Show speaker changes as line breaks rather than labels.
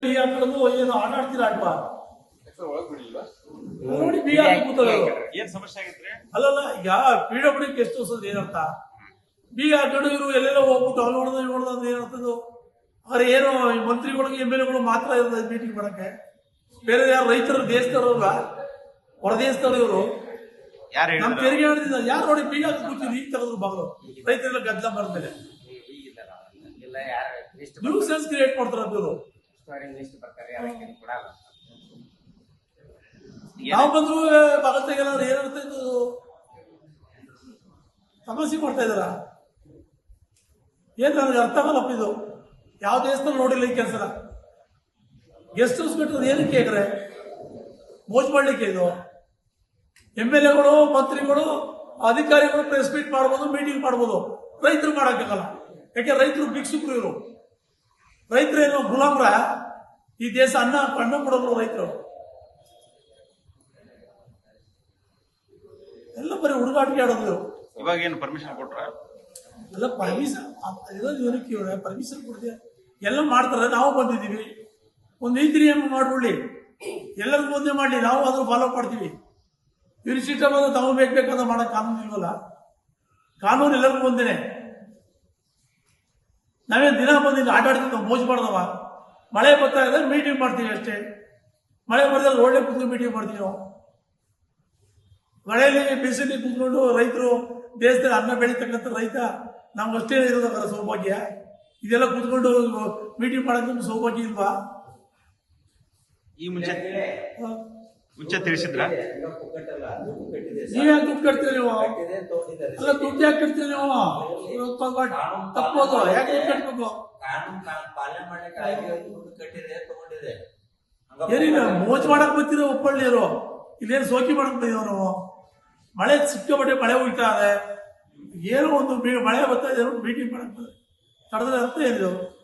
ಹಾಕೊಳ್ಳೋದು ಏನು ಆಟ ಆಡ್ತೀರಾ ಅಲ್ವಾ ನೋಡಿ ಬೀಗ ಕೂತಲ್ಲ
ಏನ್ ಸಮಸ್ಯೆ ಆಗಿತ್ರಿ?
ಅಲ್ಲಲ್ಲ ಈಗ PWD ಗೆಸ್ಟ್ ಹೌಸ್ ಅಂದ್ರೆ ಏನರ್ಥ ಬೀಗ ಹಾಕೊಂಡು ಇವರು ಎಲ್ಲೆಲ್ಲ ಹೋಗ್ಬಿಟ್ಟು ಅಲ್ಲಿ ನೋಡ್ದ ಅಂದ್ರೆ ಏನರ್ಥದ್ದು ಅವ್ರ ಏನು ಮಂತ್ರಿಗಳಿಗೆ MLA ಮಾತ್ರ ಇರೋದು ಮೀಟಿಂಗ್ ಮಾಡಕ್ಕೆ ಬೇರೆ ಯಾರು ರೈತರು ದೇಶದವ್ರಲ್ಲ ಹೊರ ದೇಶದವ್ರು ಇವರು ನಮ್ ತೆರಿಗೆ ಹೇಳಿದ ಯಾರು ನೋಡಿ ಬೀಗ ಕೂತಿದ್ರು ಈಗ ತೆಗೆದ್ರು ಬಾಗ್ಲು ರೈತರೆಲ್ಲ ಗದ್ದಲ ಬರ್ತಾರೆ ನ್ಯೂ ಸೆನ್ಸ್ ಕ್ರಿಯೇಟ್ ಮಾಡ್ತಾರ ಇವರು ನಾವು ಬಂದ್ರು ಭಗತ್ಗೆಲ್ಲ ಏನರ್ಥ ಇದು ಸಮಸ್ಯೆ ಮಾಡ್ತಾ ಇದಾರ ಏನ್ ನನಗೆ ಅರ್ಥ ಆಗಲ್ಲಪ್ಪ ಇದು ಯಾವ ದೇಶದಲ್ಲಿ ನೋಡಿಲ್ಲ ಈ ಕೆಲಸ ಗೆಸ್ಟ್ ಹೌಸ್ ಕಟ್ಟೋದು ಏನಕ್ಕೆ ಹೇಗ್ರೆ ಮೋಜ್ ಮಾಡ್ಲಿಕ್ಕೆ ಇದು MLAಗಳು ಮಂತ್ರಿಗಳು ಅಧಿಕಾರಿಗಳು ಪ್ರೆಸ್ ಮೀಟ್ ಮಾಡ್ಬೋದು ಮೀಟಿಂಗ್ ಮಾಡ್ಬೋದು ರೈತರು ಮಾಡಕ್ಕಾಗಲ್ಲ ಯಾಕೆ ರೈತರು ಭಿಕ್ಷುಕರು ಇವರು ರೈತರೇನು ಗುಲಾಮ್ರ ಈ ದೇಶ ಅನ್ನ ಕೊಡೋದು ರೈತರು ಎಲ್ಲ ಬರೀ ಹುಡುಗಾಟಿಕೆ ಆಡೋದು
ಇವಾಗ ಏನು ಪರ್ಮಿಷನ್ ಕೊಟ್ರ?
ಎಲ್ಲ ಪರ್ಮಿಷನ್ ಇರೋದು ಏನಕ್ಕೆ ಇವ್ರೆ ಪರ್ಮಿಷನ್ ಕೊಡ್ತೀವಿ ಎಲ್ಲ ಮಾಡ್ತಾರೆ ನಾವು ಬಂದಿದ್ದೀವಿ ಒಂದು ನೀತಿ ನಿಯಮ ಮಾಡ್ಬಿಡ್ಲಿ ಎಲ್ಲರಿಗೂ ಒಂದೇ ಮಾಡಲಿ ನಾವು ಅದ್ರ ಫಾಲೋ ಮಾಡ್ತೀವಿ ಇವ್ರ ಸಿಸ್ಟಮ್ ಅಂದ್ರೆ ತಾವು ಬೇಕಾದ ಮಾಡಕ್ ಕಾನೂನು ಇಲ್ವಲ್ಲ ಕಾನೂನು ಎಲ್ಲರಿಗೂ ಒಂದೇನೆ ನಾವೇನು ದಿನ ಬಂದಿದ್ದು ಆಟ ಆಡ್ತೀವಿ ಮೋಜ್ ಮಾಡ್ದವ ಮಳೆ ಬರ್ತಾ ಇದೆ ಮೀಟಿಂಗ್ ಮಾಡ್ತೀವಿ ಅಷ್ಟೇ ಮಳೆ ಬರ್ದಾಗ ಒಳ್ಳೆ ಕೂತ್ಕೊಂಡು ಮೀಟಿಂಗ್ ಮಾಡ್ತೀವಿ ನಾವು ಮಳೆಯಲ್ಲಿ ಬಿಸಿಲಿ ಕೂತ್ಕೊಂಡು ರೈತರು ದೇಶದಲ್ಲಿ ಅನ್ನ ಬೆಳೀತಕ್ಕಂಥ ರೈತ ನಮ್ಗಷ್ಟೇ ಇರೋದಕ್ಕಲ್ಲ ಸೌಭಾಗ್ಯ ಇದೆಲ್ಲ ಕೂತ್ಕೊಂಡು ಮೀಟಿಂಗ್ ಮಾಡೋದು ಸೌಭಾಗ್ಯ ಇಲ್ವಾ?
ಈ ಮುಂಚೆ ತಿಳಿಸಿದ್ರ?
ನೀವ್ಯಾಕೆ ದುಡ್ಡು ಕಟ್ತೀರಿ ನೀವು? ಅಲ್ಲ ದುಡ್ಡು ಯಾಕೆ ಕಟ್ತೀರಿ ನೀವು? ತಪ್ಪೋದು ಯಾಕೆ ದುಡ್ಡು ಕಟ್ಬೇಕು? ಏನಿಲ್ಲ ಮೋಜ್ ಮಾಡಕ್ ಬರ್ತೀರ ಒಪ್ಪಳ್ಳಿಯರು ಇಲ್ಲೇನು ಸೋಕಿ ಮಾಡಕ್ ಬಂದಿವ್ ನಾವು ಮಳೆ ಸಿಕ್ಕಾಪಟ್ಟೆ ಮಳೆ ಹೋಗ್ತಾ ಇದೆ ಏನೋ ಒಂದು ಮಳೆ ಬರ್ತಾ ಇದೆ ಮೀಟಿಂಗ್ ಮಾಡಕ್ ತಡೆದ್ರೆ ಅರ್ಥ ಏನಿದು